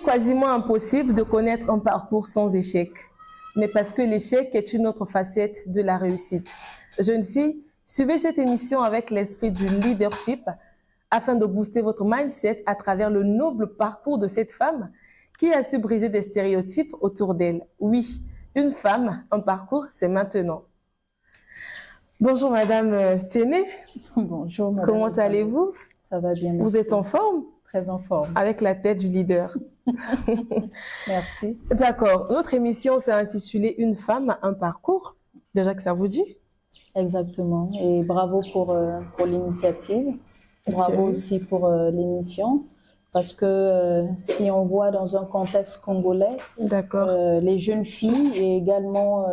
quasiment impossible de connaître un parcours sans échec, mais parce que l'échec est une autre facette de la réussite. Jeunes filles, suivez cette émission avec l'esprit du leadership afin de booster votre mindset à travers le noble parcours de cette femme qui a su briser des stéréotypes autour d'elle. Oui, une femme, un parcours, c'est maintenant. Bonjour Madame Téné. Bonjour Madame. Comment allez-vous? Ça va bien, merci. Vous êtes en forme? Très en forme. Avec la tête du leader. Merci. D'accord. Notre émission s'est intitulée Une femme, un parcours. Déjà que ça vous dit? Exactement. Et bravo pour l'initiative. Bravo aussi pour l'émission. Parce que si on voit dans un contexte congolais, les jeunes filles et également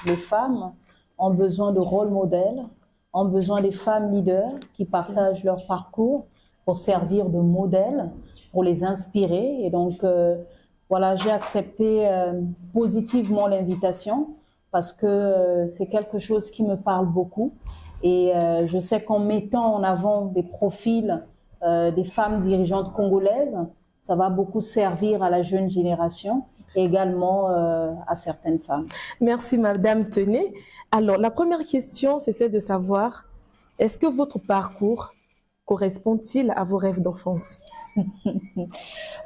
les femmes ont besoin de rôle modèles, ont besoin des femmes leaders qui partagent leur parcours pour servir de modèle, pour les inspirer. Et donc, voilà, j'ai accepté positivement l'invitation parce que c'est quelque chose qui me parle beaucoup. Et je sais qu'en mettant en avant des profils des femmes dirigeantes congolaises, ça va beaucoup servir à la jeune génération et également à certaines femmes. Merci Madame Téné. Alors, la première question, c'est celle de savoir, est-ce que votre parcours correspond-il à vos rêves d'enfance?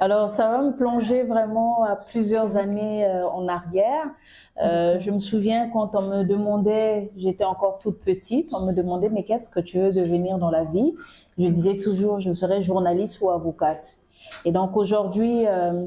Alors, ça va me plonger vraiment à plusieurs années en arrière. Je me souviens quand on me demandait, j'étais encore toute petite, on me demandait mais qu'est-ce que tu veux devenir dans la vie? Je disais toujours je serai journaliste ou avocate. Et donc aujourd'hui,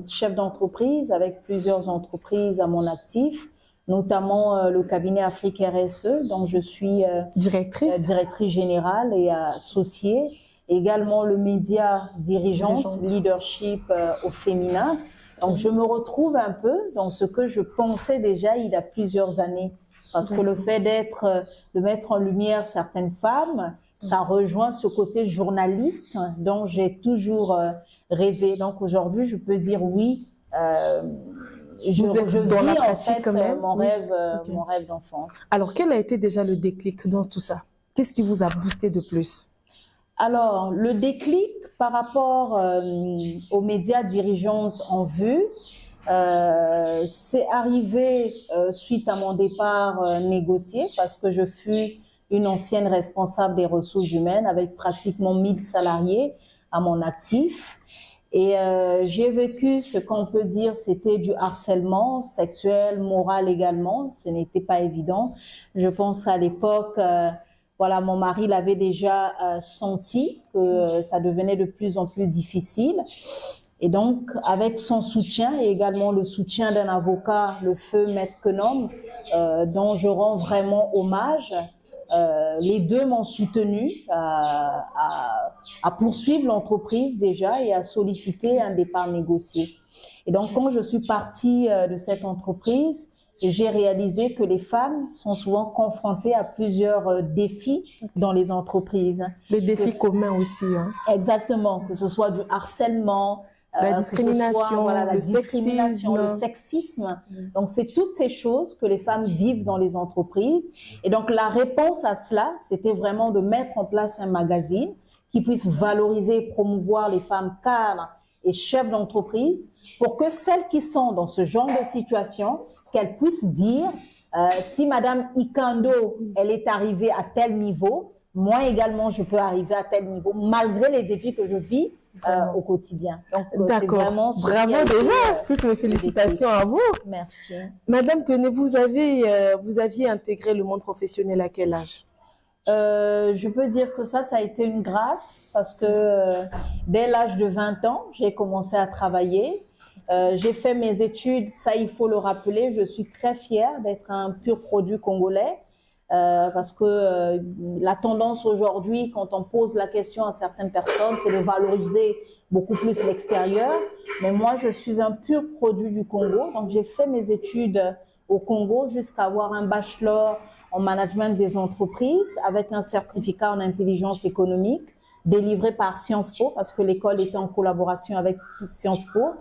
chef d'entreprise avec plusieurs entreprises à mon actif, notamment le cabinet Afrique RSE, dont je suis directrice générale et associée. Également le média dirigeante. Leadership au féminin. Donc je me retrouve un peu dans ce que je pensais déjà il y a plusieurs années. Parce que le fait de mettre en lumière certaines femmes, ça rejoint ce côté journaliste dont j'ai toujours rêvé. Donc aujourd'hui, je peux dire oui, je dans vis la en pratique fait quand même. mon rêve d'enfance. Alors, quel a été déjà le déclic dans tout ça? Qu'est-ce qui vous a boosté de plus? Alors, le déclic par rapport aux médias dirigeantes en vue, c'est arrivé suite à mon départ négocié parce que je fus une ancienne responsable des ressources humaines avec pratiquement 1000 salariés à mon actif. Et j'ai vécu ce qu'on peut dire, c'était du harcèlement sexuel, moral également. Ce n'était pas évident. Je pense qu'à l'époque, voilà, mon mari l'avait déjà senti que ça devenait de plus en plus difficile. Et donc, avec son soutien et également le soutien d'un avocat, le feu Maître Kenom, dont je rends vraiment hommage, les deux m'ont soutenu à poursuivre l'entreprise déjà et à solliciter un départ négocié. Et donc, quand je suis partie de cette entreprise, j'ai réalisé que les femmes sont souvent confrontées à plusieurs défis dans les entreprises. Les défis communs aussi. Hein. Exactement, que ce soit du harcèlement, la discrimination, la discrimination, le sexisme. Donc, c'est toutes ces choses que les femmes vivent dans les entreprises. Et donc, la réponse à cela, c'était vraiment de mettre en place un magazine qui puisse valoriser et promouvoir les femmes cadres et chefs d'entreprise pour que celles qui sont dans ce genre de situation, qu'elles puissent dire si Madame Ikando, elle est arrivée à tel niveau, moi également, je peux arriver à tel niveau, malgré les défis que je vis au quotidien. Donc, d'accord. Bravo déjà. Toutes mes félicitations à vous. Merci. Madame Téné, vous aviez intégré le monde professionnel à quel âge? Je peux dire que ça a été une grâce parce que dès l'âge de 20 ans, j'ai commencé à travailler. J'ai fait mes études, ça il faut le rappeler, je suis très fière d'être un pur produit congolais. Parce que la tendance aujourd'hui, quand on pose la question à certaines personnes, c'est de valoriser beaucoup plus l'extérieur. Mais moi, je suis un pur produit du Congo. Donc, j'ai fait mes études au Congo jusqu'à avoir un bachelor en management des entreprises avec un certificat en intelligence économique délivré par Sciences Po parce que l'école était en collaboration avec Sciences Po.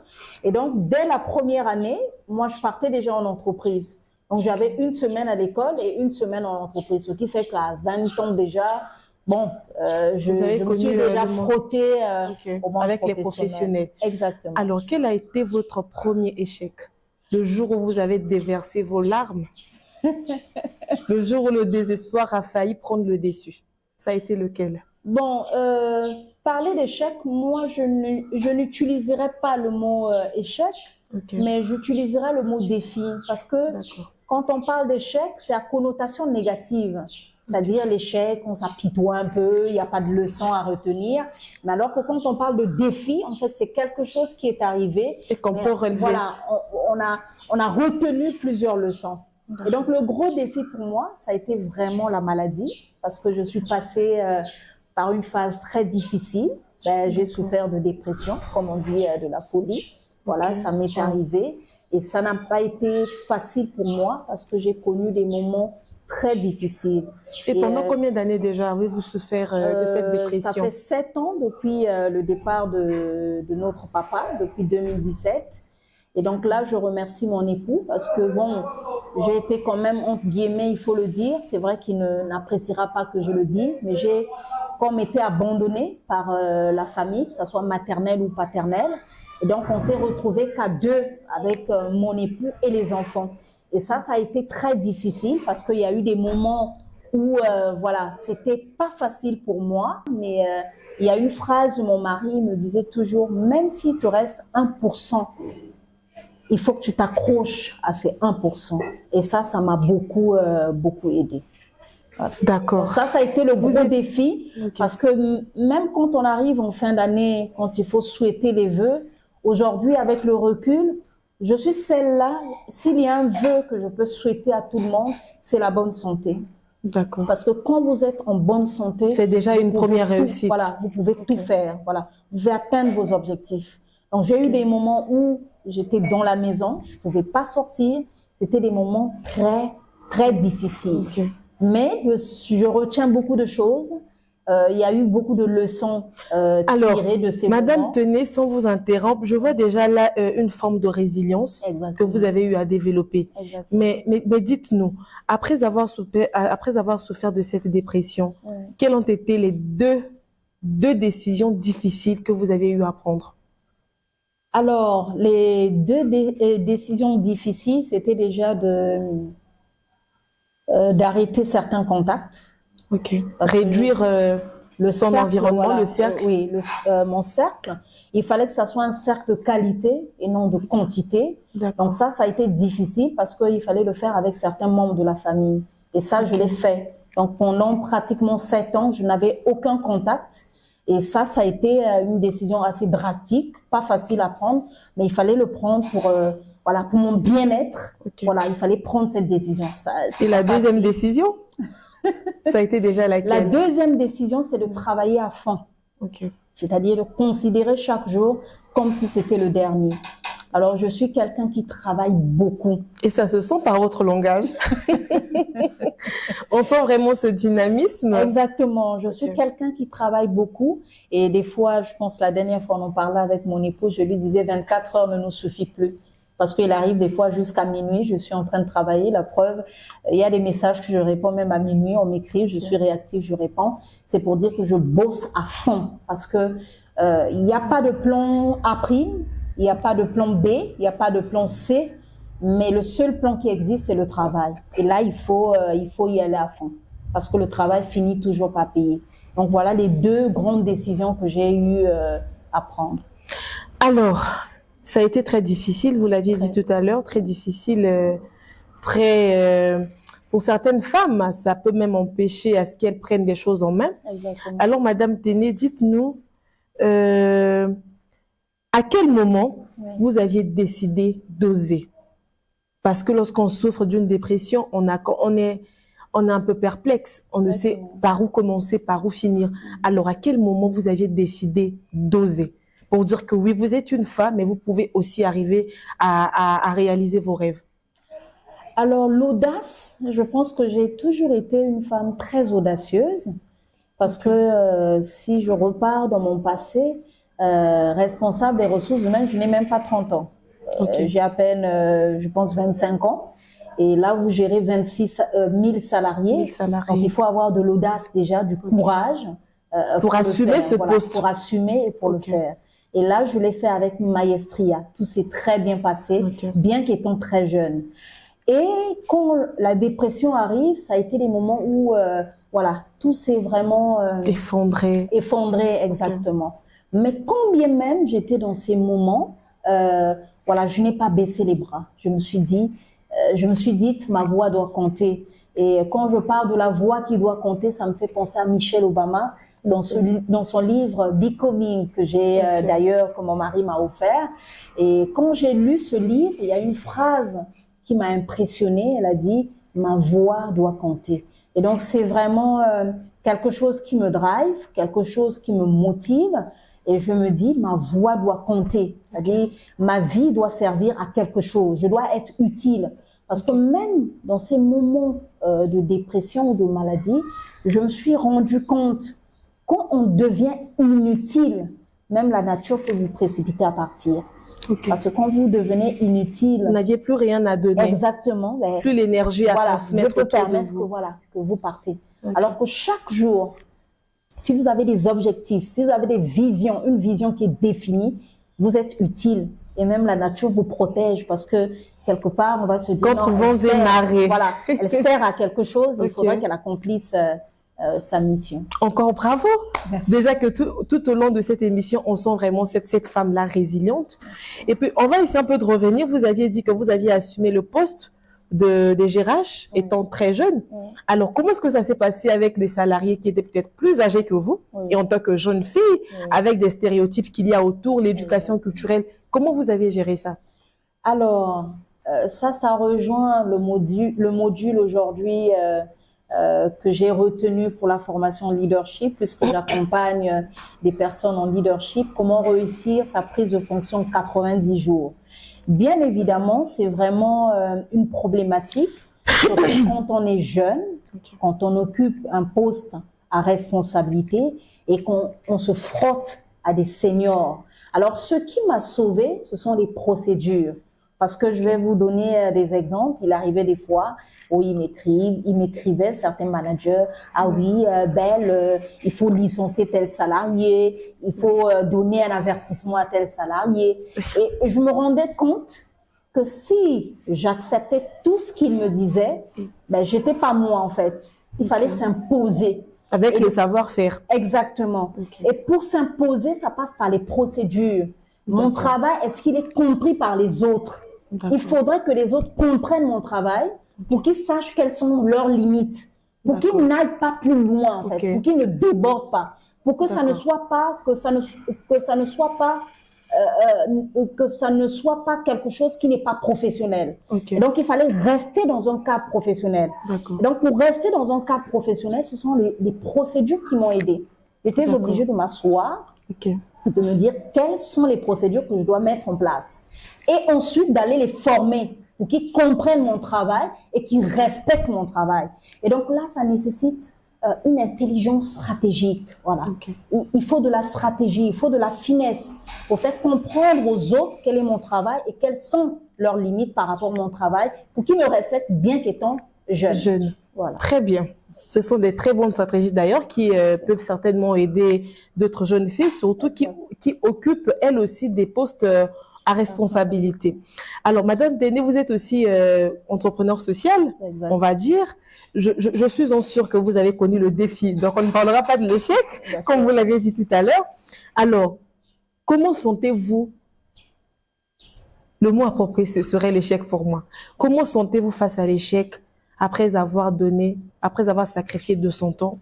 Et donc, dès la première année, moi, je partais déjà en entreprise. Donc, j'avais une semaine à l'école et une semaine en entreprise, ce qui fait qu'à 20 ans déjà, Bon, je Vous avez me connu suis déjà le monde frottée Ok. au monde Avec les professionnels. Exactement. Alors, quel a été votre premier échec? Le jour où vous avez déversé vos larmes? Le jour où le désespoir a failli prendre le dessus? Ça a été lequel? Bon, parler d'échec, moi, je n'utiliserai pas le mot échec, Ok, mais j'utiliserai le mot défi parce que d'accord. quand on parle d'échec, c'est à connotation négative. C'est-à-dire l'échec, on s'apitoie un peu, il n'y a pas de leçon à retenir. Mais alors que quand on parle de défi, on sait que c'est quelque chose qui est arrivé. Et qu'on Mais peut relever. voilà, on a retenu plusieurs leçons. Et donc le gros défi pour moi, ça a été vraiment la maladie parce que je suis passée par une phase très difficile. Ben, j'ai souffert de dépression, comme on dit, de la folie. Voilà, Ok. ça m'est arrivé. Et ça n'a pas été facile pour moi parce que j'ai connu des moments très difficiles. Et pendant combien d'années déjà avez-vous souffert de cette Ça dépression? fait 7 ans depuis le départ de notre papa, depuis 2017. Et donc là, je remercie mon époux parce que bon, j'ai été quand même, entre guillemets, il faut le dire, c'est vrai qu'il n'appréciera pas que je le dise, mais j'ai comme été abandonnée par la famille, que ce soit maternelle ou paternelle. Et donc, on s'est retrouvés qu'à deux avec mon époux et les enfants. Et ça a été très difficile parce qu'il y a eu des moments où, voilà, c'était pas facile pour moi, mais il y a une phrase où mon mari me disait toujours, même s'il te reste 1%, il faut que tu t'accroches à ces 1%. Et ça m'a beaucoup, beaucoup aidé. D'accord. Ça a été le gros défi, Ok. parce que même quand on arrive en fin d'année, quand il faut souhaiter les vœux, aujourd'hui, avec le recul, je suis celle-là, s'il y a un vœu que je peux souhaiter à tout le monde, c'est la bonne santé. D'accord. Parce que quand vous êtes en bonne santé, C'est déjà une première réussite. Voilà, vous pouvez tout faire. Voilà, vous pouvez atteindre vos objectifs. Donc j'ai eu des moments où j'étais dans la maison, je pouvais pas sortir. C'était des moments très très difficiles. Ok. Mais je retiens beaucoup de choses. Il y a eu beaucoup de leçons tirées de ces Madame moments. Tenay, sans vous interrompre, je vois déjà là une forme de résilience Exactement. que vous avez eu à développer. Exactement. Mais dites-nous, après avoir souffert de cette dépression, Ouais. quelles ont été les deux décisions difficiles que vous avez eu à prendre? Alors, les deux décisions difficiles, c'était déjà d'arrêter certains contacts. Ok. Parce que Réduire son cercle, environnement, voilà, le cercle. oui, mon cercle. Il fallait que ça soit un cercle de qualité et non de quantité. D'accord. Donc ça a été difficile parce qu'il fallait le faire avec certains membres de la famille. Et ça, je l'ai fait. Donc pendant pratiquement 7 ans, je n'avais aucun contact. Et ça a été une décision assez drastique, pas facile à prendre, mais il fallait le prendre voilà, pour mon bien-être. Ok. Voilà, il fallait prendre cette décision. Et la deuxième décision, ça a été déjà La laquelle? deuxième décision, c'est de travailler à fond. Ok. C'est-à-dire de considérer chaque jour comme si c'était le dernier. Alors, je suis quelqu'un qui travaille beaucoup. Et ça se sent par votre langage. On sent vraiment ce dynamisme. Exactement. Je suis Ok. quelqu'un qui travaille beaucoup. Et des fois, je pense la dernière fois, on en parlait avec mon époux, je lui disais 24 heures ne nous suffit plus. Parce qu'il arrive des fois jusqu'à minuit, je suis en train de travailler. La preuve, il y a des messages que je réponds même à minuit, on m'écrit, je suis réactive, je réponds. C'est pour dire que je bosse à fond. Parce que il n'y a pas de plan A', il n'y a pas de plan B, il n'y a pas de plan C, mais le seul plan qui existe, c'est le travail. Et là, il faut y aller à fond. Parce que le travail finit toujours par payer. Donc voilà les deux grandes décisions que j'ai eu à prendre. Alors, ça a été très difficile, vous l'aviez dit tout à l'heure, très difficile, pour certaines femmes, ça peut même empêcher à ce qu'elles prennent des choses en main. Exactement. Alors, Madame Tenay, dites-nous, à quel moment vous aviez décidé d'oser? Parce que lorsqu'on souffre d'une dépression, on est un peu perplexe, on ne sait par où commencer, par où finir. Alors, à quel moment vous aviez décidé d'oser? Pour dire que oui, vous êtes une femme, mais vous pouvez aussi arriver à réaliser vos rêves. Alors, l'audace, je pense que j'ai toujours été une femme très audacieuse parce que si je repars dans mon passé, responsable des ressources humaines, je n'ai même pas 30 ans. Ok. J'ai à peine, je pense, 25 ans. Et là, vous gérez 26 000 salariés. 1000 salariés. Donc, il faut avoir de l'audace déjà, du courage. Pour assumer ce poste. Pour assumer et pour le faire. Et là, je l'ai fait avec maestria. Tout s'est très bien passé, bien qu'étant très jeune. Et quand la dépression arrive, ça a été les moments où, voilà, tout s'est vraiment effondré. Effondré, exactement. Mais quand bien même j'étais dans ces moments, voilà, je n'ai pas baissé les bras. Je me suis dit, ma voix doit compter. Et quand je parle de la voix qui doit compter, ça me fait penser à Michelle Obama dans son livre Becoming, que j'ai d'ailleurs, que mon mari m'a offert. Et quand j'ai lu ce livre, il y a une phrase qui m'a impressionnée. Elle a dit, ma voix doit compter. Et donc, c'est vraiment quelque chose qui me drive, quelque chose qui me motive. Et je me dis, ma voix doit compter. C'est-à-dire, ma vie doit servir à quelque chose. Je dois être utile. Parce que même dans ces moments de dépression ou de maladie, je me suis rendu compte, quand on devient inutile, même la nature peut vous précipiter à partir. Parce que quand vous devenez inutile, vous n'aviez plus rien à donner. Exactement. Ben, plus l'énergie à transmettre. Je peux permettre que vous partez. Alors que chaque jour, si vous avez des objectifs, si vous avez des visions, une vision qui est définie, vous êtes utile. Et même la nature vous protège parce que quelque part, on va se dire... Contre vents et marées. Voilà, elle sert à quelque chose, il faudrait qu'elle accomplisse sa mission. Encore bravo. Merci. Déjà que tout au long de cette émission, on sent vraiment cette femme-là résiliente. Et puis, on va essayer un peu de revenir. Vous aviez dit que vous aviez assumé le poste de GRH étant très jeune. Alors, comment est-ce que ça s'est passé avec des salariés qui étaient peut-être plus âgés que vous et en tant que jeune fille, avec des stéréotypes qu'il y a autour, l'éducation culturelle? Comment vous avez géré ça? Alors, ça rejoint le module aujourd'hui que j'ai retenu pour la formation leadership, puisque j'accompagne des personnes en leadership. Comment réussir sa prise de fonction en 90 jours? Bien évidemment, c'est vraiment une problématique, surtout quand on est jeune, quand on occupe un poste à responsabilité et qu'on se frotte à des seniors. Alors, ce qui m'a sauvée, ce sont les procédures. Parce que je vais vous donner des exemples. Il arrivait des fois où ils m'écrivaient, certains managers, ah oui, Belle, il faut licencier tel salarié, il faut donner un avertissement à tel salarié. Et je me rendais compte que si j'acceptais tout ce qu'ils me disaient, ben, j'étais pas moi en fait. Il fallait s'imposer. Avec le savoir-faire. Exactement. Et pour s'imposer, ça passe par les procédures. Mon travail, est-ce qu'il est compris par les autres? Il faudrait que les autres comprennent mon travail pour qu'ils sachent quelles sont leurs limites, pour qu'ils n'aillent pas plus loin en fait, pour qu'ils ne débordent pas, pour que ça ne soit pas que ça ne soit pas quelque chose qui n'est pas professionnel. Donc il fallait rester dans un cadre professionnel. Donc pour rester dans un cadre professionnel, ce sont les procédures qui m'ont aidé. J'étais obligée de m'asseoir, de me dire quelles sont les procédures que je dois mettre en place. Et ensuite, d'aller les former pour qu'ils comprennent mon travail et qu'ils respectent mon travail. Et donc là, ça nécessite une intelligence stratégique. Voilà. Il faut de la stratégie, il faut de la finesse pour faire comprendre aux autres quel est mon travail et quelles sont leurs limites par rapport à mon travail pour qu'ils me respectent bien qu'étant jeune. Voilà. Très bien. Ce sont des très bonnes stratégies d'ailleurs qui peuvent certainement aider d'autres jeunes filles, surtout qui occupent elles aussi des postes à responsabilité. Alors, Madame Déné, vous êtes aussi entrepreneur social, on va dire. Je suis en sûre que vous avez connu le défi, donc on ne parlera pas de l'échec, comme vous l'avez dit tout à l'heure. Alors, comment sentez-vous, le mot approprié ce serait l'échec pour moi, comment sentez-vous face à l'échec après avoir sacrifié de son temps,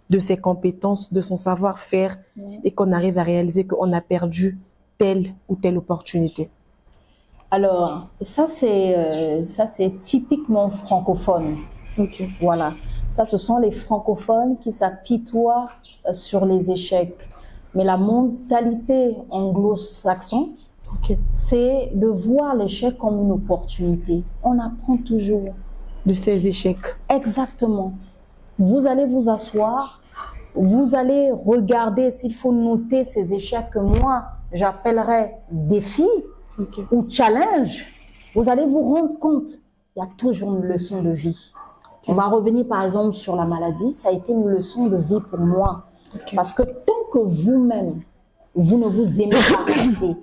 de ses compétences, de son savoir-faire, et qu'on arrive à réaliser qu'on a perdu telle ou telle opportunité? Alors, ça c'est typiquement francophone. Voilà. Ça, ce sont les francophones qui s'apitoient sur les échecs. Mais la mentalité anglo-saxonne, c'est de voir l'échec comme une opportunité. On apprend toujours de ces échecs. Exactement. Vous allez vous asseoir, vous allez regarder s'il faut noter ces échecs que moi, j'appellerais défis ou challenges. Vous allez vous rendre compte il y a toujours une leçon de vie. On va revenir par exemple sur la maladie. Ça a été une leçon de vie pour moi. Parce que tant que vous-même, vous ne vous aimez pas assez,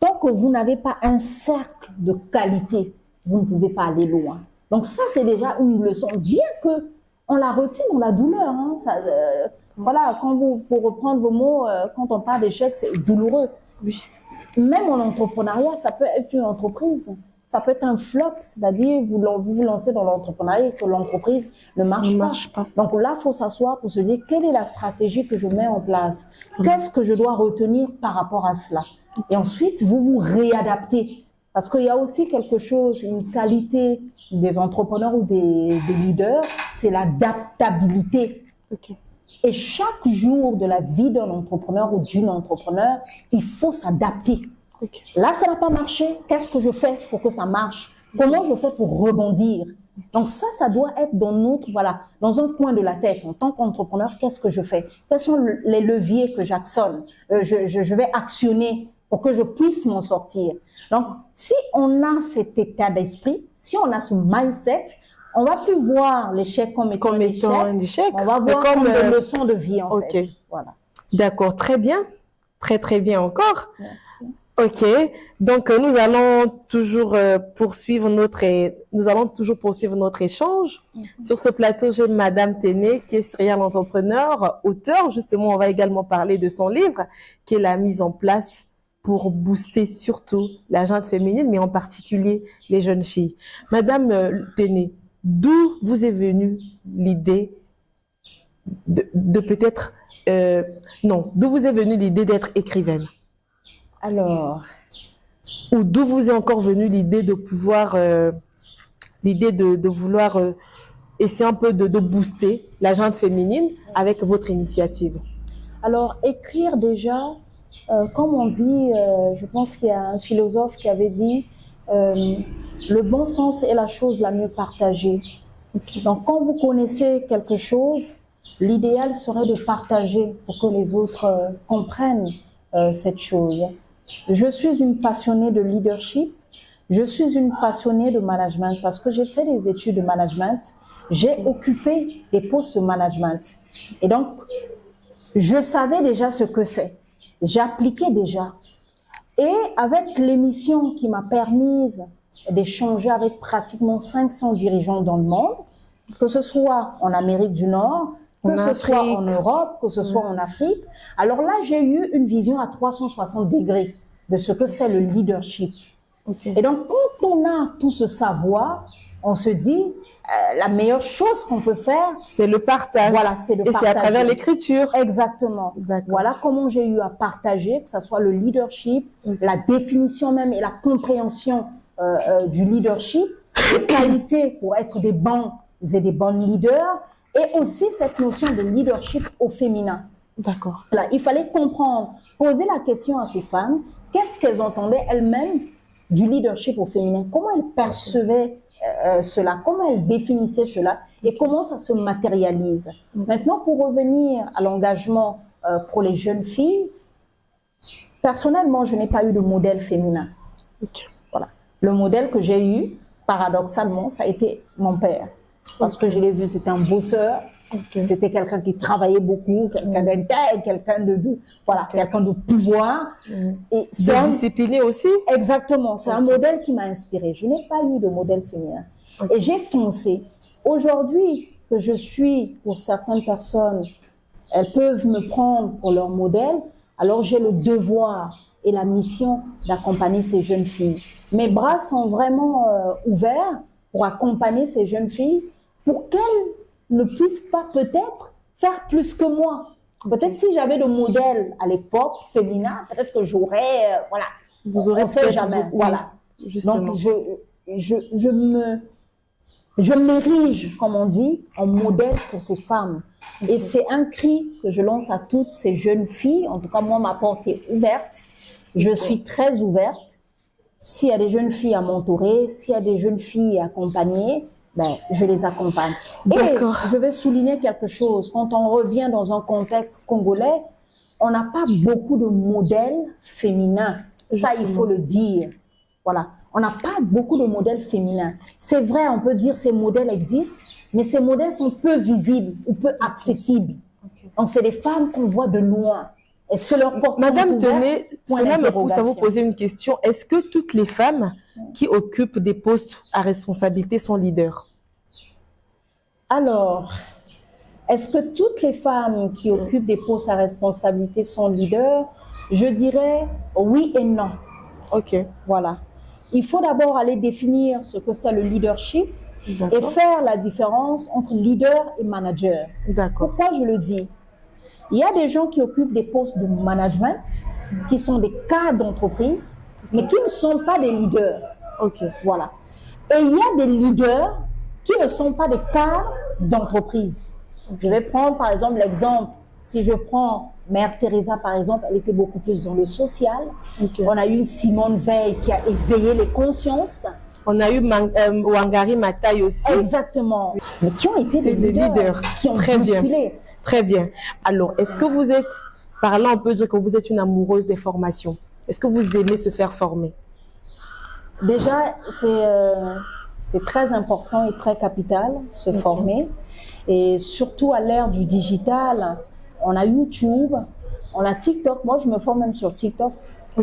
tant que vous n'avez pas un cercle de qualité, vous ne pouvez pas aller loin. Donc ça, c'est déjà une leçon. Bien que on la retient dans la douleur. Hein. Ça, voilà, pour reprendre vos mots, quand on parle d'échec, c'est douloureux. Oui. Même en entrepreneuriat, ça peut être une entreprise. Ça peut être un flop, c'est-à-dire vous vous lancez dans l'entrepreneuriat et que l'entreprise ne marche pas. Donc là, il faut s'asseoir pour se dire quelle est la stratégie que je mets en place. Qu'est-ce que je dois retenir par rapport à cela? Et ensuite, vous vous réadaptez. Parce qu'il y a aussi quelque chose, une qualité des entrepreneurs ou des leaders, c'est l'adaptabilité. Et chaque jour de la vie d'un entrepreneur ou d'une entrepreneur, il faut s'adapter. Là, ça n'a pas marché. Qu'est-ce que je fais pour que ça marche? Comment je fais pour rebondir? Donc ça doit être dans dans un coin de la tête. En tant qu'entrepreneur, qu'est-ce que je fais? Quels sont les leviers que j'actionne? Je vais actionner pour que je puisse m'en sortir. Donc, si on a cet état d'esprit, si on a ce mindset, on va plus voir l'échec comme étant un échec. On va voir comme une leçon de vie, en fait. Voilà. D'accord, très bien. Très bien encore. Merci. Ok, donc nous allons toujours poursuivre notre échange. Sur ce plateau, j'ai Madame Téné, qui est serial entrepreneur, auteur. Justement, on va également parler de son livre, qui est la mise en place pour booster surtout la gente féminine, mais en particulier les jeunes filles. Madame Téné, d'où vous est venue l'idée d'où vous est venue l'idée d'être écrivaine? Alors, ou d'où vous est encore venue l'idée de pouvoir, de vouloir essayer un peu de booster la gente féminine avec votre initiative? Alors, écrire déjà, comme on dit, je pense qu'il y a un philosophe qui avait dit, le bon sens est la chose la mieux partagée. Donc, quand vous connaissez quelque chose, l'idéal serait de partager pour que les autres comprennent cette chose. Je suis une passionnée de leadership, je suis une passionnée de management parce que j'ai fait des études de management, j'ai occupé des postes de management. Et donc, je savais déjà ce que c'est, j'appliquais déjà. Et avec l'émission qui m'a permis d'échanger avec pratiquement 500 dirigeants dans le monde, que ce soit en Amérique du Nord, que ce soit en Europe, que ce soit en Afrique. Alors là, j'ai eu une vision à 360 degrés de ce que c'est le leadership. Et donc, quand on a tout ce savoir, on se dit, la meilleure chose qu'on peut faire, c'est le partage. Voilà, c'est le partage. Et c'est à travers l'écriture. Exactement. Voilà comment j'ai eu à partager, que ce soit le leadership, la définition même et la compréhension du leadership, les qualités pour être des bons et des bonnes leaders, et aussi cette notion de leadership au féminin. D'accord. Là, il fallait comprendre, poser la question à ces femmes, qu'est-ce qu'elles entendaient elles-mêmes du leadership au féminin? Comment elles percevaient cela? Comment elles définissaient cela? Et comment ça se matérialise? Maintenant, pour revenir à l'engagement pour les jeunes filles, personnellement, je n'ai pas eu de modèle féminin. Voilà. Le modèle que j'ai eu, paradoxalement, ça a été mon père. Parce que je l'ai vu, c'était un bosseur, c'était quelqu'un qui travaillait beaucoup, quelqu'un d'intègre, quelqu'un quelqu'un de pouvoir. Et discipliné aussi? Exactement, c'est un modèle qui m'a inspiré. Je n'ai pas eu de modèle féminin. Et j'ai foncé. Aujourd'hui, que je suis, pour certaines personnes, elles peuvent me prendre pour leur modèle, alors j'ai le devoir et la mission d'accompagner ces jeunes filles. Mes bras sont vraiment ouverts pour accompagner ces jeunes filles, pour qu'elles ne puissent pas peut-être faire plus que moi. Peut-être si j'avais le modèle à l'époque féminin, peut-être que j'aurais, vous aurez on sait jamais, voilà. Justement. Donc je m'érige, comme on dit, en modèle pour ces femmes. Et c'est un cri que je lance à toutes ces jeunes filles. En tout cas, moi, ma porte est ouverte. Je suis très ouverte. S'il y a des jeunes filles à mentorer, s'il y a des jeunes filles à accompagner, je les accompagne. Et je vais souligner quelque chose. Quand on revient dans un contexte congolais, on n'a pas beaucoup de modèles féminins. Ça, il faut le dire. Voilà. on n'a pas beaucoup de modèles féminins. C'est vrai, on peut dire que ces modèles existent, mais ces modèles sont peu visibles ou peu accessibles. Donc, c'est des femmes qu'on voit de loin. Est-ce que leur porte Madame Tenay, cela me pousse à vous poser une question. Est-ce que toutes les femmes qui occupent des postes à responsabilité sont leaders? Alors, est-ce que toutes les femmes qui occupent des postes à responsabilité sont leaders? Je dirais oui et non. Ok. Voilà. Il faut d'abord aller définir ce que c'est le leadership et faire la différence entre leader et manager. D'accord. Pourquoi je le dis? Il y a des gens qui occupent des postes de management, qui sont des cadres d'entreprise, mais qui ne sont pas des leaders. Ok. Voilà. Et il y a des leaders qui ne sont pas des cadres d'entreprise. Je vais prendre par exemple l'exemple, si je prends Mère Teresa par exemple, elle était beaucoup plus dans le social. On a eu Simone Veil qui a éveillé les consciences. On a eu Wangari Maathai aussi. Exactement. Mais qui ont été des leaders, qui ont bousculé. Très bien. Alors, est-ce que vous êtes, par là on peut dire que vous êtes une amoureuse des formations? Est-ce que vous aimez se faire former? Déjà, c'est très important et très capital, se former. Et surtout à l'ère du digital, on a YouTube, on a TikTok. Moi, je me forme même sur TikTok.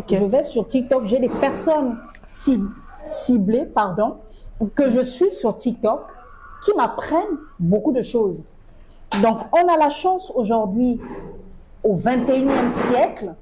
Je vais sur TikTok, j'ai des personnes ciblées, que je suis sur TikTok, qui m'apprennent beaucoup de choses. Donc, on a la chance aujourd'hui, au 21e siècle,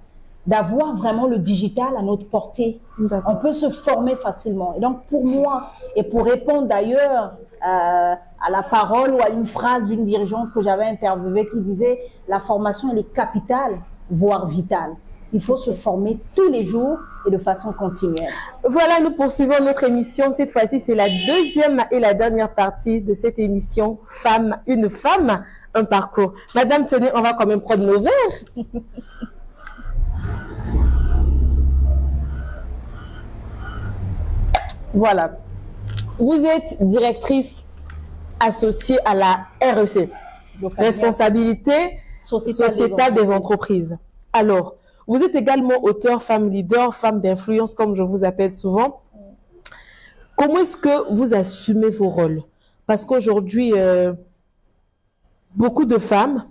d'avoir vraiment le digital à notre portée. On peut se former facilement. Et donc, pour moi, et pour répondre d'ailleurs à la parole ou à une phrase d'une dirigeante que j'avais interviewée qui disait « La formation, elle est capitale, voire vitale ». Il faut se former tous les jours et de façon continuelle. Voilà, nous poursuivons notre émission. Cette fois-ci, c'est la deuxième et la dernière partie de cette émission Femme, une femme, un parcours. Madame Tenay, on va quand même prendre nos verres. Voilà. Vous êtes directrice associée à la REC, responsabilité sociétale des entreprises. Alors, vous êtes également auteur, femme leader, femme d'influence, comme je vous appelle souvent. Comment est-ce que vous assumez vos rôles? Parce qu'aujourd'hui, beaucoup de femmes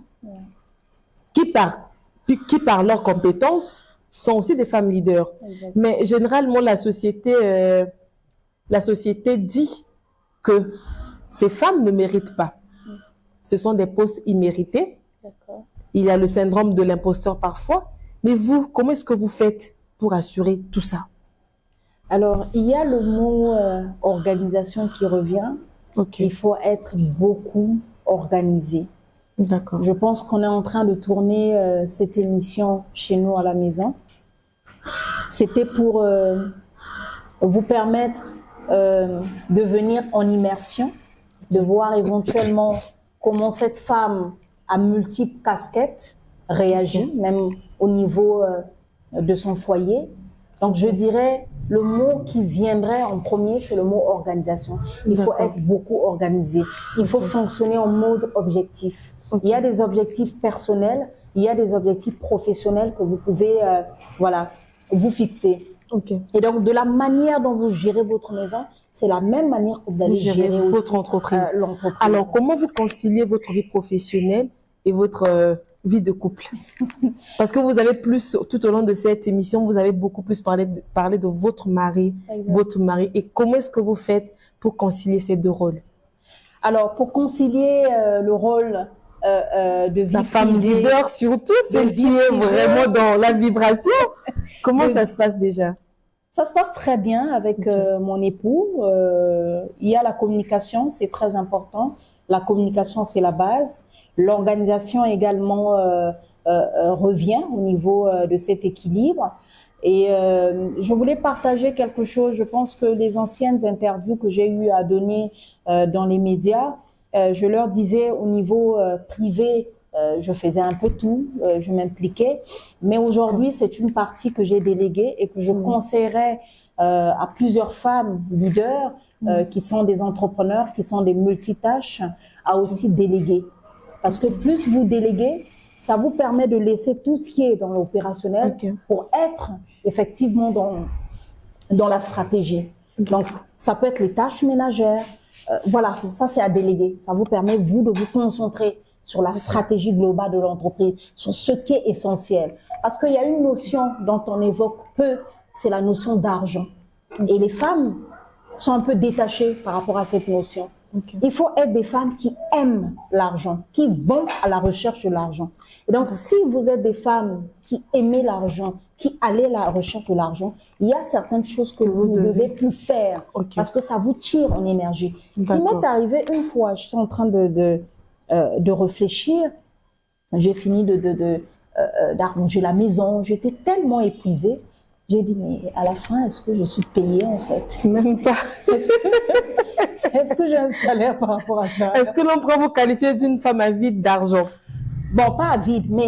qui par leurs compétences sont aussi des femmes leaders. Mais généralement, la société dit que ces femmes ne méritent pas. Ce sont des postes immérités. Il y a le syndrome de l'imposteur parfois. Mais vous, comment est-ce que vous faites pour assurer tout ça? Alors, il y a le mot organisation qui revient. Il faut être beaucoup organisé. D'accord. Je pense qu'on est en train de tourner cette émission chez nous à la maison. C'était pour vous permettre de venir en immersion, de voir éventuellement comment cette femme à multiples casquettes réagit, même au niveau de son foyer. Donc, je dirais, le mot qui viendrait en premier, c'est le mot organisation. Il faut être beaucoup organisé. Il faut fonctionner en mode objectif. Il y a des objectifs personnels, il y a des objectifs professionnels que vous pouvez vous fixer. Et donc, de la manière dont vous gérez votre maison, c'est la même manière que vous allez gérer votre entreprise. Alors, comment vous conciliez votre vie professionnelle et votre vie de couple? Parce que vous avez tout au long de cette émission, vous avez beaucoup plus parlé de votre mari, Et comment est-ce que vous faites pour concilier ces deux rôles? Alors, pour concilier le rôle de vie la femme leader surtout, celle qui est vraiment dans la vibration, comment ça se passe déjà? Ça se passe très bien avec mon époux. Il y a la communication, c'est très important. La communication, c'est la base. L'organisation également revient au niveau de cet équilibre. Et je voulais partager quelque chose. Je pense que les anciennes interviews que j'ai eu à donner dans les médias, je leur disais au niveau privé, je faisais un peu tout, je m'impliquais. Mais aujourd'hui, c'est une partie que j'ai déléguée et que je conseillerais à plusieurs femmes leaders qui sont des entrepreneurs, qui sont des multitâches, à aussi déléguer. Parce que plus vous déléguez, ça vous permet de laisser tout ce qui est dans l'opérationnel pour être effectivement dans la stratégie. Donc, ça peut être les tâches ménagères. Voilà, ça c'est à déléguer. Ça vous permet, vous, de vous concentrer sur la stratégie globale de l'entreprise, sur ce qui est essentiel. Parce qu'il y a une notion dont on évoque peu, c'est la notion d'argent. Et les femmes sont un peu détachées par rapport à cette notion. Il faut être des femmes qui aiment l'argent, qui vont à la recherche de l'argent. Et donc, si vous êtes des femmes qui aimez l'argent, qui allez à la recherche de l'argent, il y a certaines choses que vous ne devez plus faire parce que ça vous tire en énergie. Il m'est arrivé une fois, j'étais en train de réfléchir, j'ai fini d'arranger la maison, j'étais tellement épuisée. J'ai dit, mais à la fin, est-ce que je suis payée en fait? Même pas. Est-ce que j'ai un salaire par rapport à ça? Est-ce que l'on pourrait vous qualifier d'une femme avide d'argent? Bon, pas avide, mais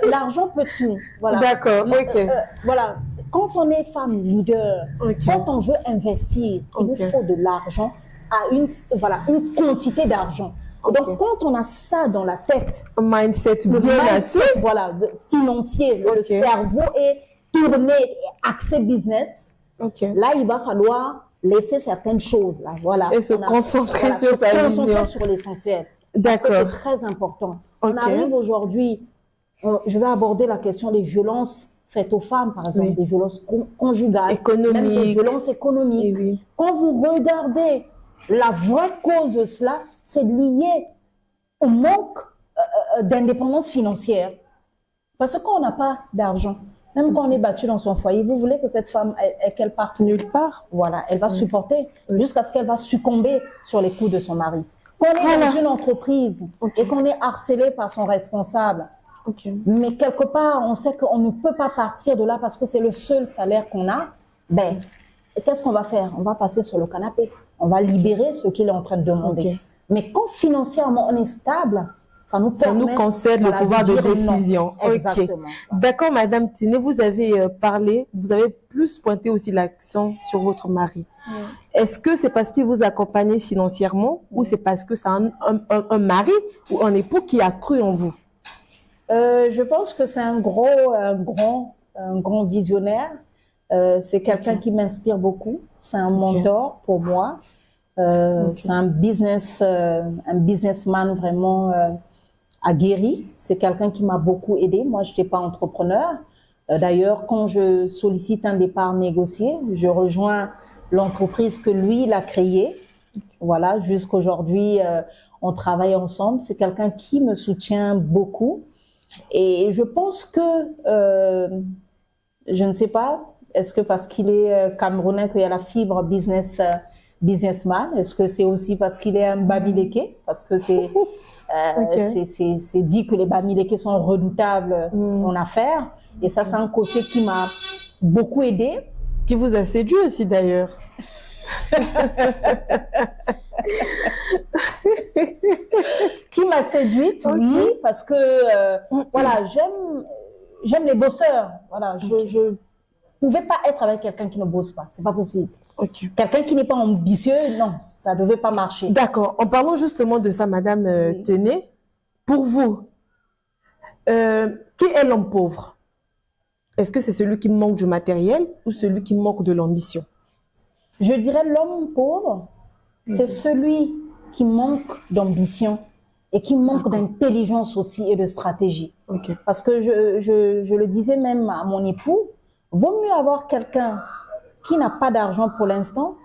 l'argent peut tout. Voilà. D'accord, ok. Voilà. Quand on est femme leader, quand on veut investir, il nous faut de l'argent à une quantité d'argent. Donc, quand on a ça dans la tête, un mindset bien assez, voilà, financier, le cerveau est tourné, axé business, là, il va falloir laisser certaines choses, là, voilà. Et se concentrer sur sa vision. Se concentrer sur l'essentiel. D'accord. Parce que c'est très important. On arrive aujourd'hui, je vais aborder la question des violences faites aux femmes, par exemple, des violences conjugales, économiques, même des violences économiques. Quand vous regardez la vraie cause de cela, c'est lié au manque d'indépendance financière. Parce que quand on n'a pas d'argent, même quand on est battu dans son foyer, vous voulez que cette femme, qu'elle parte nulle part. Voilà, elle va supporter jusqu'à ce qu'elle va succomber sur les coups de son mari. Quand on est dans une entreprise et qu'on est harcelé par son responsable, mais quelque part, on sait qu'on ne peut pas partir de là parce que c'est le seul salaire qu'on a, ben, qu'est-ce qu'on va faire? On va passer sur le canapé. On va libérer ce qu'il est en train de demander. Mais quand financièrement on est stable, ça nous concède le pouvoir de décision. Exactement. D'accord, Madame Téné, vous avez parlé, vous avez plus pointé aussi l'accent sur votre mari. Est-ce que c'est parce qu'il vous accompagne financièrement ou c'est parce que c'est un mari ou un époux qui a cru en vous? Je pense que c'est un grand visionnaire. C'est quelqu'un qui m'inspire beaucoup. C'est un mentor pour moi. C'est un businessman vraiment aguerri. C'est quelqu'un qui m'a beaucoup aidé. Moi, je n'étais pas entrepreneur. D'ailleurs, quand je sollicite un départ négocié, je rejoins l'entreprise que lui, il a créée. Voilà, jusqu'aujourd'hui, on travaille ensemble. C'est quelqu'un qui me soutient beaucoup. Et je pense que, je ne sais pas, est-ce que parce qu'il est camerounais qu'il y a la fibre businessman? Est-ce que c'est aussi parce qu'il est un Bamileke? Parce que c'est dit que les Bamileke sont redoutables en affaires. Et ça, c'est un côté qui m'a beaucoup aidé. Qui vous a séduit aussi d'ailleurs. Qui m'a séduite, oui, parce que voilà, j'aime les bosseurs. Voilà, je pouvais pas être avec quelqu'un qui ne bosse pas, c'est pas possible. Quelqu'un qui n'est pas ambitieux, non, ça devait pas marcher. D'accord. En parlant justement de ça, Madame Téné, pour vous, qui est l'homme pauvre? Est-ce que c'est celui qui manque du matériel ou celui qui manque de l'ambition? Je dirais l'homme pauvre, c'est celui qui manque d'ambition et qui manque d'intelligence aussi et de stratégie. Parce que je le disais même à mon époux, vaut mieux avoir quelqu'un qui n'a pas d'argent pour l'instant,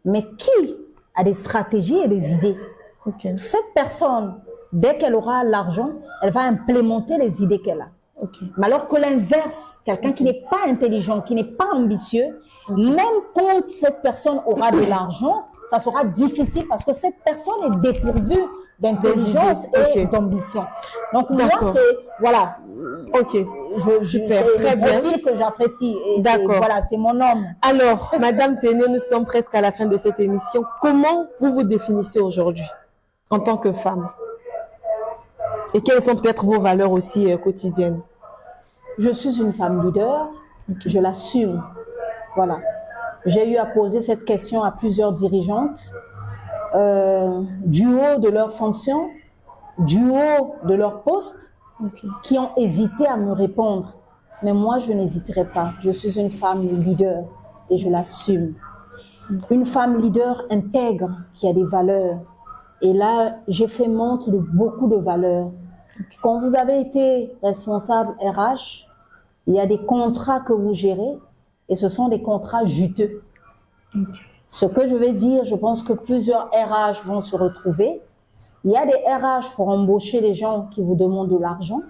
mais qui a des stratégies et des idées. Cette personne, dès qu'elle aura l'argent, elle va implémenter les idées qu'elle a. Mais alors que l'inverse, quelqu'un qui n'est pas intelligent, qui n'est pas ambitieux, même quand cette personne aura de l'argent, ça sera difficile parce que cette personne est dépourvue d'intelligence et d'ambition. Donc moi, c'est, voilà. Super, très bien. C'est un profil que j'apprécie. D'accord. Voilà, c'est mon homme. Alors, Madame Téné, nous sommes presque à la fin de cette émission. Comment vous vous définissez aujourd'hui en tant que femme? Et quelles sont peut-être vos valeurs aussi quotidiennes? Je suis une femme leader, je l'assume. Voilà. J'ai eu à poser cette question à plusieurs dirigeantes, du haut de leur fonction, du haut de leur poste, qui ont hésité à me répondre. Mais moi, je n'hésiterai pas. Je suis une femme leader et je l'assume. une femme leader intègre, qui a des valeurs. Et là, j'ai fait montre de beaucoup de valeurs. Quand vous avez été responsable RH, il y a des contrats que vous gérez et ce sont des contrats juteux. Ce que je vais dire, je pense que plusieurs RH vont se retrouver. Il y a des RH pour embaucher les gens qui vous demandent de l'argent,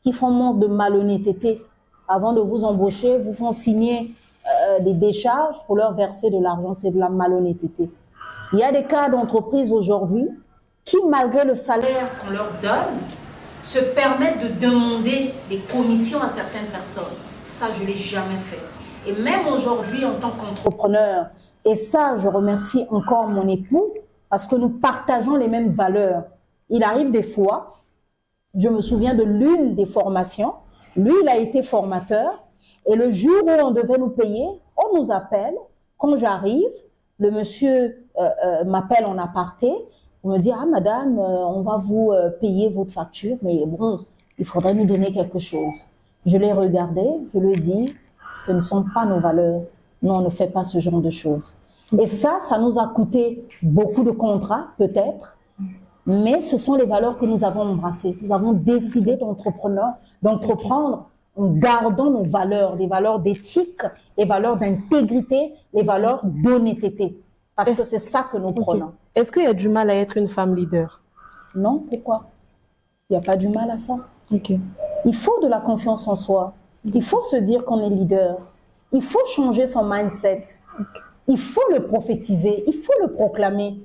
qui font montre de malhonnêteté. Avant de vous embaucher, vous font signer des décharges pour leur verser de l'argent. C'est de la malhonnêteté. Il y a des cas d'entreprises aujourd'hui qui, malgré le salaire qu'on leur donne, se permettent de demander des commissions à certaines personnes. Ça, je ne l'ai jamais fait. Et même aujourd'hui, en tant qu'entrepreneur, et ça, je remercie encore mon époux, parce que nous partageons les mêmes valeurs. Il arrive des fois, je me souviens de l'une des formations, lui, il a été formateur, et le jour où on devait nous payer, on nous appelle. Quand j'arrive, le monsieur m'appelle en aparté, on me dit « Ah madame, on va vous payer votre facture, mais bon, il faudrait nous donner quelque chose. » Je l'ai regardé, je lui ai dit « Ce ne sont pas nos valeurs, nous on ne fait pas ce genre de choses. » Et ça nous a coûté beaucoup de contrats, peut-être, mais ce sont les valeurs que nous avons embrassées. Nous avons décidé d'entreprendre en gardant nos valeurs, les valeurs d'éthique, les valeurs d'intégrité, les valeurs d'honnêteté. Parce que c'est ça que nous prenons. Est-ce qu'il y a du mal à être une femme leader? Non, pourquoi? Il n'y a pas du mal à ça. Il faut de la confiance en soi. Il faut se dire qu'on est leader. Il faut changer son mindset. Il faut le prophétiser. Il faut le proclamer.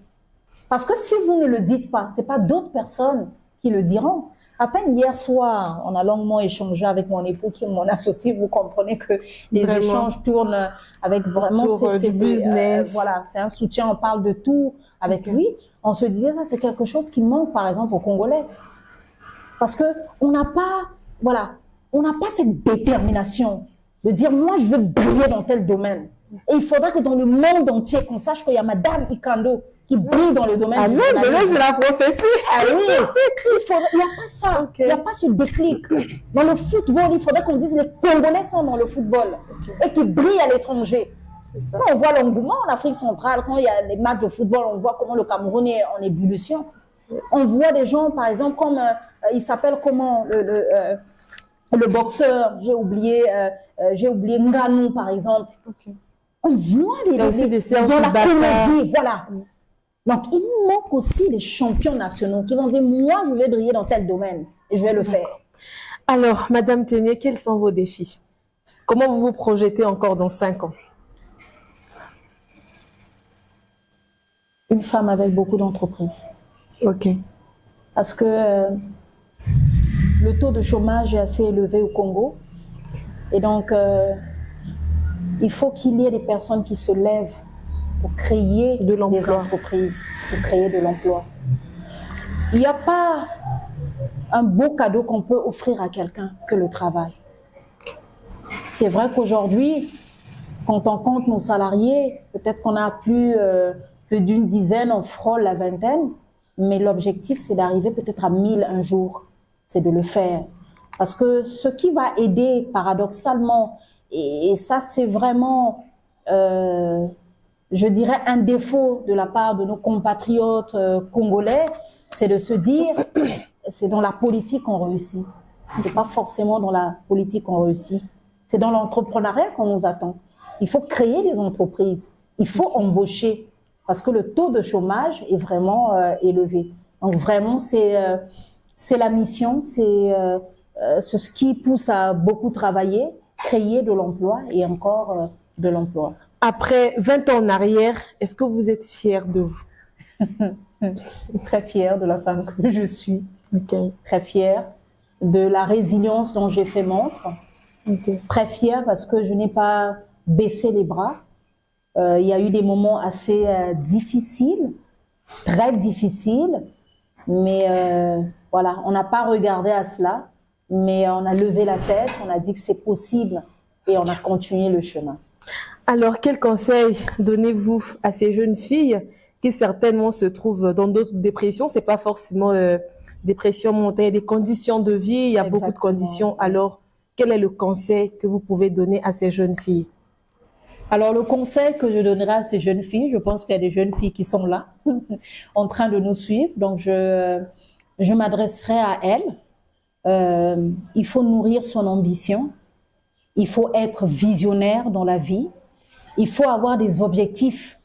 Parce que si vous ne le dites pas, ce n'est pas d'autres personnes qui le diront. À peine hier soir, on a longuement échangé avec mon époux qui est mon associé. Vous comprenez que les échanges tournent avec vraiment du business. Voilà, c'est un soutien, on parle de tout avec lui. On se disait ça, c'est quelque chose qui manque par exemple aux Congolais. Parce que on n'a pas, voilà, on n'a pas cette détermination de dire moi je veux briller dans tel domaine. Et il faudrait que dans le monde entier qu'on sache qu'il y a Madame Ikando qui brille dans le domaine. Ah non, mais là, c'est la prophétie. Ah oui, il n'y a pas ça. Il n'y a pas ce déclic. Dans le football, il faudrait qu'on dise les Congolais sont dans le football et qui brillent à l'étranger. Quand on voit l'engouement en Afrique centrale, quand il y a des matchs de football, on voit comment le Cameroun est en ébullition. On voit des gens, par exemple, comme il s'appelle comment le boxeur, j'ai oublié Ngannou, par exemple. On voit les dans la comédie, voilà. Donc, il nous manque aussi des champions nationaux qui vont dire, moi, je vais briller dans tel domaine et je vais le faire. Alors, Madame Ténié, quels sont vos défis? Comment vous vous projetez encore dans 5 ans? Une femme avec beaucoup d'entreprises. Parce que le taux de chômage est assez élevé au Congo. Et donc, il faut qu'il y ait des personnes qui se lèvent pour créer des entreprises, pour créer de l'emploi. Il n'y a pas un beau cadeau qu'on peut offrir à quelqu'un que le travail. C'est vrai qu'aujourd'hui, quand on compte nos salariés, peut-être qu'on a plus d'une dizaine, on frôle la vingtaine, mais l'objectif, c'est d'arriver peut-être à 1000 un jour. C'est de le faire. Parce que ce qui va aider, paradoxalement, et ça, c'est vraiment, je dirais, un défaut de la part de nos compatriotes congolais, c'est de se dire, c'est dans la politique qu'on réussit. C'est pas forcément dans la politique qu'on réussit. C'est dans l'entrepreneuriat qu'on nous attend. Il faut créer des entreprises. Il faut embaucher. Parce que le taux de chômage est vraiment élevé. Donc vraiment, c'est la mission, c'est ce qui pousse à beaucoup travailler, créer de l'emploi et encore de l'emploi. Après 20 ans en arrière, est-ce que vous êtes fière de vous? Très fière de la femme que je suis. Très fière de la résilience dont j'ai fait montre. Très fière parce que je n'ai pas baissé les bras. Il y a eu des moments assez difficiles, très difficiles, mais voilà, on n'a pas regardé à cela, mais on a levé la tête, on a dit que c'est possible et on a continué le chemin. Alors, quel conseil donnez-vous à ces jeunes filles qui certainement se trouvent dans d'autres dépressions? C'est pas forcément dépression montée, des conditions de vie, il y a beaucoup de conditions. Alors, quel est le conseil que vous pouvez donner à ces jeunes filles? Alors, le conseil que je donnerai à ces jeunes filles, je pense qu'il y a des jeunes filles qui sont là, en train de nous suivre. Donc, je m'adresserai à elles. Il faut nourrir son ambition. Il faut être visionnaire dans la vie. Il faut avoir des objectifs,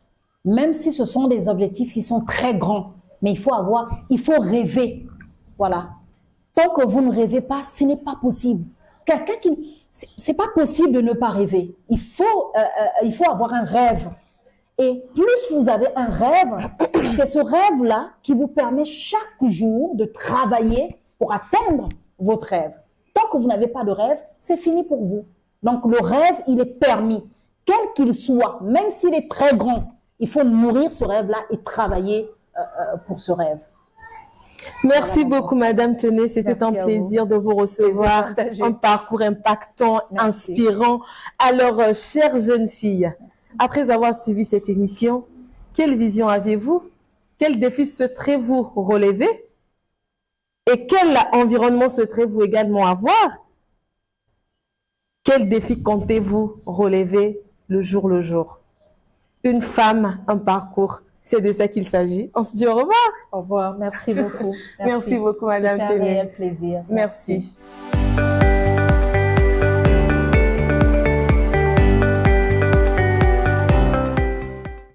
même si ce sont des objectifs qui sont très grands. Mais il faut rêver. Voilà. Tant que vous ne rêvez pas, ce n'est pas possible. C'est pas possible de ne pas rêver. Il faut avoir un rêve. Et plus vous avez un rêve, c'est ce rêve-là qui vous permet chaque jour de travailler pour atteindre votre rêve. Tant que vous n'avez pas de rêve, c'est fini pour vous. Donc le rêve, il est permis, quel qu'il soit, même s'il est très grand. Il faut nourrir ce rêve-là et travailler pour ce rêve. Merci beaucoup, Madame Tenay. C'était un plaisir de vous recevoir. Un parcours impactant, inspirant. Alors, chères jeunes filles, après avoir suivi cette émission, quelle vision aviez-vous? Quel défi souhaiterez-vous relever? Et quel environnement souhaiterez-vous également avoir? Quel défi comptez-vous relever le jour? Une femme, un parcours. C'est de ça qu'il s'agit. On se dit au revoir. Au revoir. Merci beaucoup. Merci beaucoup, Madame Tenay. C'était un réel plaisir. Merci.